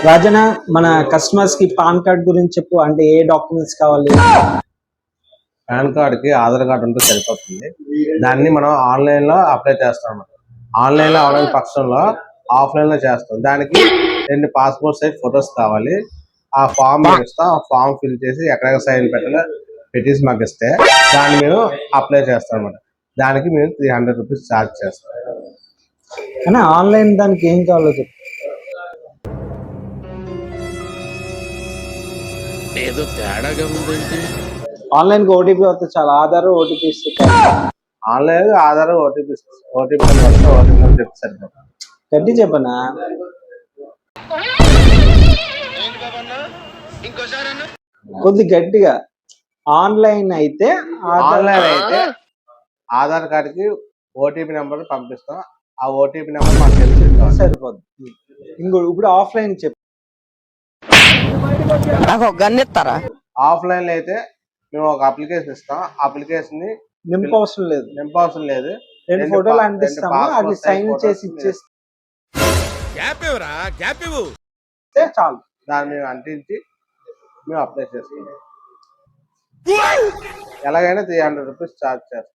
రాజన మన కస్టమర్స్ కి పాన్ కార్డ్ గురించి చెప్పు. అంటే ఏ డాక్యుమెంట్స్ కావాలి? పాన్ కార్డ్ కి ఆధార్ కార్డు ఉంటే సరిపోతుంది. దాన్ని మనం ఆన్లైన్ లో అప్లై చేస్తాం. ఆన్లైన్ లో అవలేని పక్షంలో ఆఫ్లైన్ లో చేస్తాం. దానికి 2 పాస్పోర్ట్ సైజ్ ఫొటోస్ కావాలి. ఆ ఫామ్ ఇస్తాం. ఆ ఫామ్ ఫిల్ చేసి ఎక్కడెక్కడ సైన్ పెట్టాలో పెట్టేసి మాకు ఇస్తే దాన్ని మేము అప్లై చేస్తాం అన్నమాట. దానికి మేము 300 రూపీస్ ఛార్జ్ చేస్తాం. అన్న ఆన్లైన్ దానికి ఏం కావాలో చెప్పు. ఏదో తేడాగా ఉందండి. ఆన్లైన్ కి ఓటీపీ వస్తే చాలా, ఆధార్ ఓటీపీ ఇస్తే ఆన్లైన్ ఆధార్ ఓటీపీ వస్తే ఓటీపీ చెప్తే సరిపోతుంది. గట్టి చెప్పనా? కొద్ది గట్టిగా. ఆన్లైన్ అయితే ఆధార్ కార్డ్ కి ఓటీపీ నెంబర్ పంపిస్తాం. ఆ ఓటీపీ నెంబర్ మాకు తెలిసి సరిపోద్ది. ఇప్పుడు ఆఫ్లైన్ చెప్పు. గన్నెత్తారా? ఆఫ్లైన్ లో అయితే మేము ఒక అప్లికేషన్ ఇస్తాం. అప్లికేషన్ ని నింపవసరం లేదు. 2 ఫోటోలు అంటిస్తాము, అది సైన్ చేసి ఇచ్చేస్తే చాలు. దాన్ని మేము అంటించి మేము అప్లై చేసుకుంటాం. ఎలాగైనా 300 రూపీస్ ఛార్జ్ చేస్తాం.